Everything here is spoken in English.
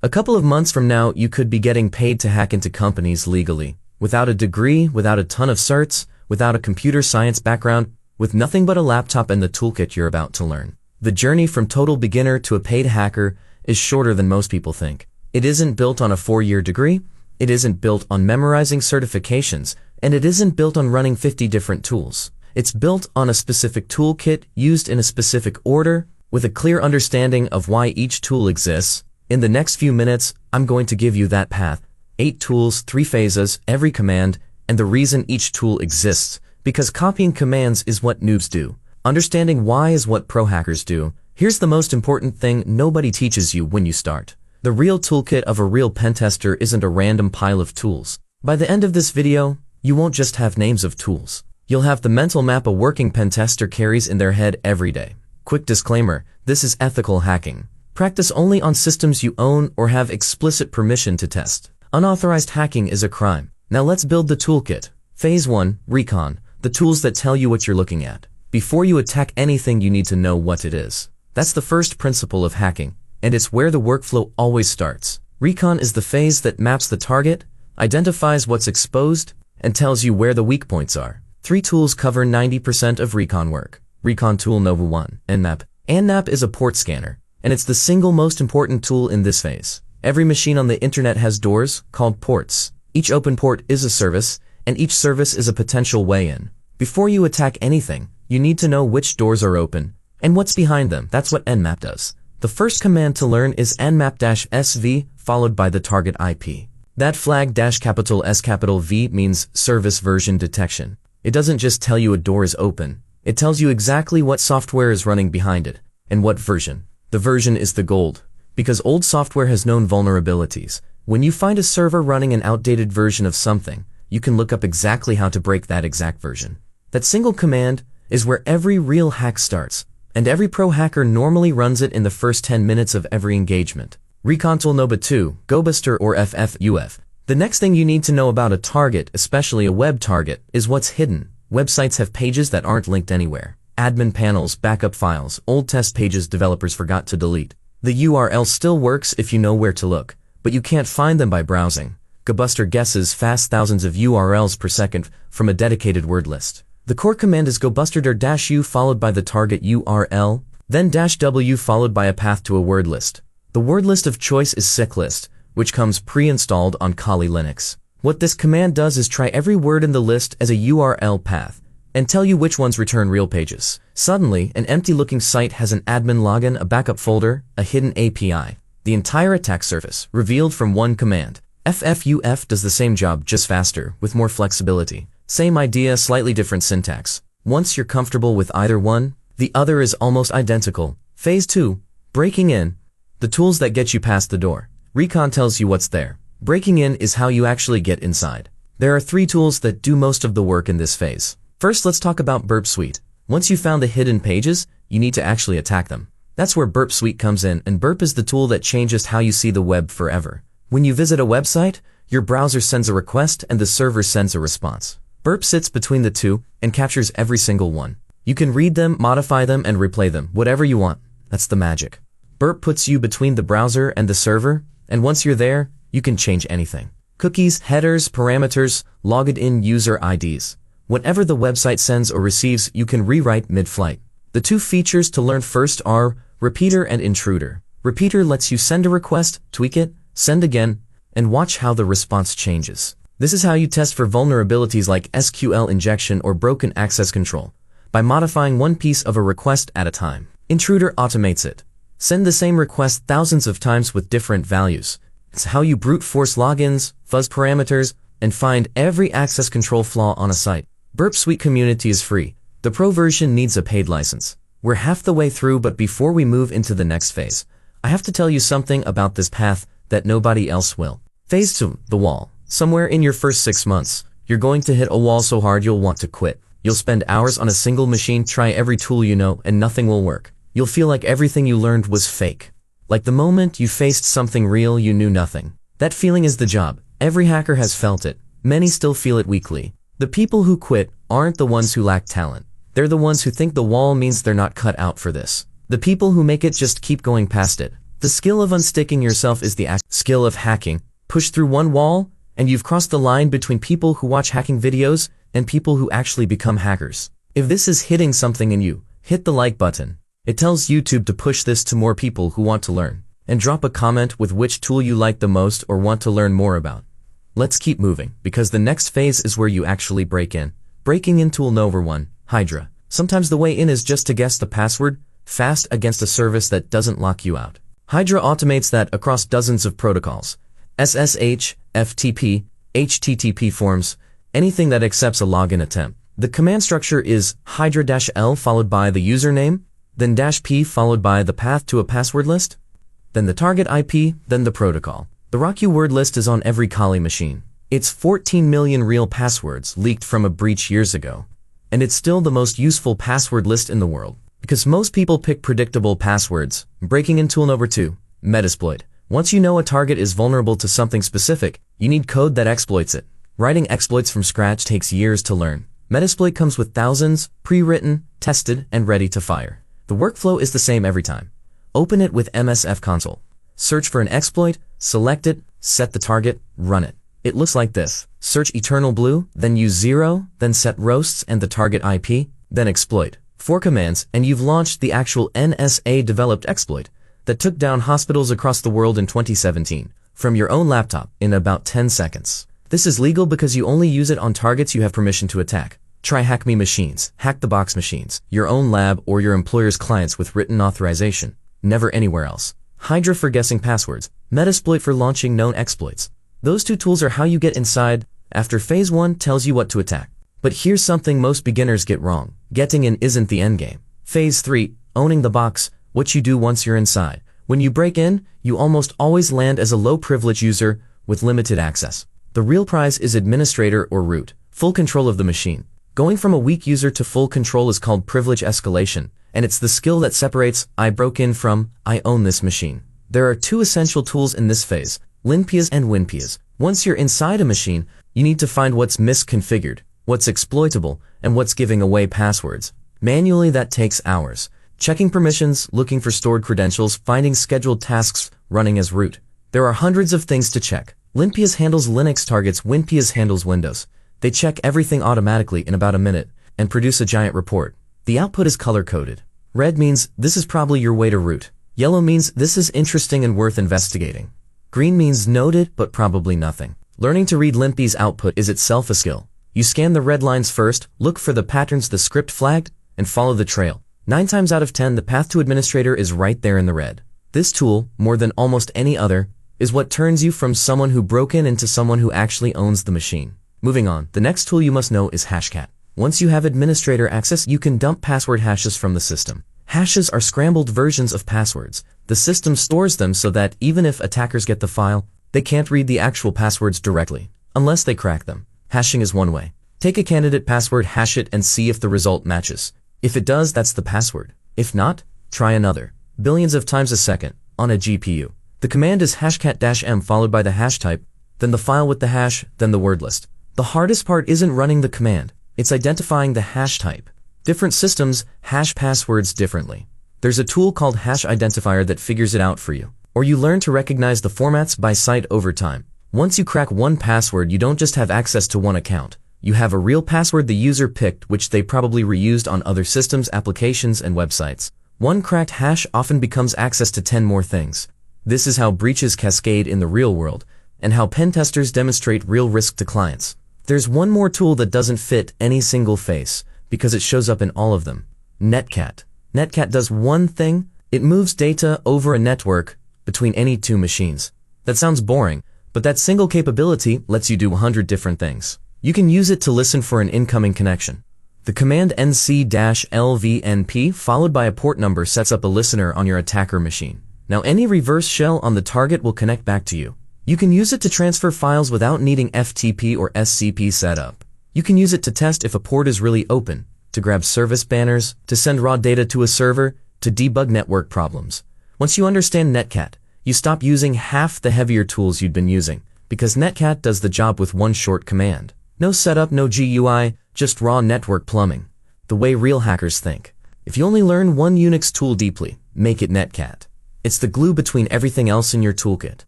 A couple of months from now, you could be getting paid to hack into companies legally, without a degree, without a ton of certs, without a computer science background, with nothing but a laptop and the toolkit you're about to learn. The journey from total beginner to a paid hacker is shorter than most people think. It isn't built on a 4-year degree, it isn't built on memorizing certifications, and it isn't built on running 50 different tools. It's built on a specific toolkit used in a specific order, with a clear understanding of why each tool exists. In the next few minutes, I'm going to give you that path. 8 tools, 3 phases, every command, and the reason each tool exists. Because copying commands is what noobs do. Understanding why is what pro hackers do. Here's the most important thing nobody teaches you when you start. The real toolkit of a real pen tester isn't a random pile of tools. By the end of this video, you won't just have names of tools. You'll have the mental map a working pen tester carries in their head every day. Quick disclaimer, this is ethical hacking. Practice only on systems you own or have explicit permission to test. Unauthorized hacking is a crime. Now let's build the toolkit. Phase 1, Recon, the tools that tell you what you're looking at. Before you attack anything, you need to know what it is. That's the first principle of hacking, and it's where the workflow always starts. Recon is the phase that maps the target, identifies what's exposed, and tells you where the weak points are. 3 tools cover 90% of Recon work. Recon Tool Nova 1, Nmap. Nmap is a port scanner, and it's the single most important tool in this phase. Every machine on the internet has doors, called ports. Each open port is a service, and each service is a potential way in. Before you attack anything, you need to know which doors are open, and what's behind them. That's what Nmap does. The first command to learn is nmap-sv, followed by the target IP. That flag -S-V means service version detection. It doesn't just tell you a door is open. It tells you exactly what software is running behind it, and what version. The version is the gold, because old software has known vulnerabilities. When you find a server running an outdated version of something, you can look up exactly how to break that exact version. That single command is where every real hack starts, and every pro hacker normally runs it in the first 10 minutes of every engagement. Recon Tool Nova 2, GoBuster or FFUF. The next thing you need to know about a target, especially a web target, is what's hidden. Websites have pages that aren't linked anywhere. Admin panels, backup files, old test pages developers forgot to delete. The URL still works if you know where to look, but you can't find them by browsing. GoBuster guesses fast thousands of URLs per second from a dedicated word list. The core command is gobuster-u followed by the target URL, then -w followed by a path to a word list. The word list of choice is syclist, which comes pre-installed on Kali Linux. What this command does is try every word in the list as a URL path, and tell you which ones return real pages. Suddenly, an empty-looking site has an admin login, a backup folder, a hidden API. The entire attack surface, revealed from one command. FFUF does the same job, just faster, with more flexibility. Same idea, slightly different syntax. Once you're comfortable with either one, the other is almost identical. Phase 2, Breaking In. The tools that get you past the door. Recon tells you what's there. Breaking in is how you actually get inside. There are 3 tools that do most of the work in this phase. First, let's talk about Burp Suite. Once you've found the hidden pages, you need to actually attack them. That's where Burp Suite comes in, and Burp is the tool that changes how you see the web forever. When you visit a website, your browser sends a request and the server sends a response. Burp sits between the two and captures every single one. You can read them, modify them, and replay them, whatever you want. That's the magic. Burp puts you between the browser and the server, and once you're there, you can change anything. Cookies, headers, parameters, logged-in user IDs. Whatever the website sends or receives, you can rewrite mid-flight. The 2 features to learn first are Repeater and Intruder. Repeater lets you send a request, tweak it, send again, and watch how the response changes. This is how you test for vulnerabilities like SQL injection or broken access control, by modifying one piece of a request at a time. Intruder automates it. Send the same request thousands of times with different values. It's how you brute force logins, fuzz parameters, and find every access control flaw on a site. Burp Suite community is free. The pro version needs a paid license. We're half the way through, but before we move into the next phase, I have to tell you something about this path that nobody else will. Phase 2, the wall. Somewhere in your first 6 months, you're going to hit a wall so hard you'll want to quit. You'll spend hours on a single machine, try every tool you know, and nothing will work. You'll feel like everything you learned was fake. Like the moment you faced something real, you knew nothing. That feeling is the job. Every hacker has felt it. Many still feel it weekly. The people who quit aren't the ones who lack talent. They're the ones who think the wall means they're not cut out for this. The people who make it just keep going past it. The skill of unsticking yourself is the skill of hacking. Push through one wall, and you've crossed the line between people who watch hacking videos and people who actually become hackers. If this is hitting something in you, hit the like button. It tells YouTube to push this to more people who want to learn. And drop a comment with which tool you like the most or want to learn more about. Let's keep moving, because the next phase is where you actually break in. Breaking in tool number 1, Hydra. Sometimes the way in is just to guess the password fast against a service that doesn't lock you out. Hydra automates that across dozens of protocols. SSH, FTP, HTTP forms, anything that accepts a login attempt. The command structure is Hydra-L followed by the username, then -P followed by the path to a password list, then the target IP, then the protocol. The Rocky word list is on every Kali machine. It's 14 million real passwords leaked from a breach years ago. And it's still the most useful password list in the world, because most people pick predictable passwords. Breaking in tool number 2, Metasploit. Once you know a target is vulnerable to something specific, you need code that exploits it. Writing exploits from scratch takes years to learn. Metasploit comes with thousands, pre-written, tested, and ready to fire. The workflow is the same every time. Open it with MSF console. Search for an exploit, select it, set the target, run it. It looks like this. Search Eternal Blue, then use 0, then set roasts and the target IP, then exploit. 4 commands, and you've launched the actual NSA-developed exploit that took down hospitals across the world in 2017 from your own laptop in about 10 seconds. This is legal because you only use it on targets you have permission to attack. Try Hack Me machines, Hack the Box machines, your own lab or your employer's clients with written authorization. Never anywhere else. Hydra for guessing passwords, Metasploit for launching known exploits. Those 2 tools are how you get inside after phase 1 tells you what to attack. But here's something most beginners get wrong. Getting in isn't the endgame. Phase 3, owning the box, what you do once you're inside. When you break in, you almost always land as a low-privilege user with limited access. The real prize is administrator or root, full control of the machine. Going from a weak user to full control is called privilege escalation, and it's the skill that separates I broke in from I own this machine. There are 2 essential tools in this phase, LinPias and WinPias. Once you're inside a machine, you need to find what's misconfigured, what's exploitable, and what's giving away passwords. Manually, that takes hours. Checking permissions, looking for stored credentials, finding scheduled tasks, running as root. There are hundreds of things to check. LinPias handles Linux targets, WinPias handles Windows. They check everything automatically in about a minute and produce a giant report. The output is color-coded. Red means this is probably your way to root. Yellow means this is interesting and worth investigating. Green means noted but probably nothing. Learning to read LinPias output is itself a skill. You scan the red lines first, look for the patterns the script flagged, and follow the trail. 9 times out of 10, the path to administrator is right there in the red. This tool, more than almost any other, is what turns you from someone who broke in into someone who actually owns the machine. Moving on, the next tool you must know is Hashcat. Once you have administrator access, you can dump password hashes from the system. Hashes are scrambled versions of passwords. The system stores them so that even if attackers get the file, they can't read the actual passwords directly, unless they crack them. Hashing is one way. Take a candidate password, hash it, and see if the result matches. If it does, that's the password. If not, try another. Billions of times a second, on a GPU. The command is hashcat-m followed by the hash type, then the file with the hash, then the word list. The hardest part isn't running the command, it's identifying the hash type. Different systems hash passwords differently. There's a tool called Hash Identifier that figures it out for you. Or you learn to recognize the formats by sight over time. Once you crack one password, you don't just have access to one account. You have a real password the user picked, which they probably reused on other systems, applications, and websites. One cracked hash often becomes access to 10 more things. This is how breaches cascade in the real world, and how pen testers demonstrate real risk to clients. There's one more tool that doesn't fit any single face, because it shows up in all of them. Netcat. Netcat does one thing. It moves data over a network between any 2 machines. That sounds boring, but that single capability lets you do 100 different things. You can use it to listen for an incoming connection. The command nc-lvnp followed by a port number sets up a listener on your attacker machine. Now any reverse shell on the target will connect back to you. You can use it to transfer files without needing FTP or SCP setup. You can use it to test if a port is really open, to grab service banners, to send raw data to a server, to debug network problems. Once you understand Netcat, you stop using half the heavier tools you'd been using, because Netcat does the job with one short command. No setup, no GUI, just raw network plumbing. The way real hackers think. If you only learn one Unix tool deeply, make it Netcat. It's the glue between everything else in your toolkit.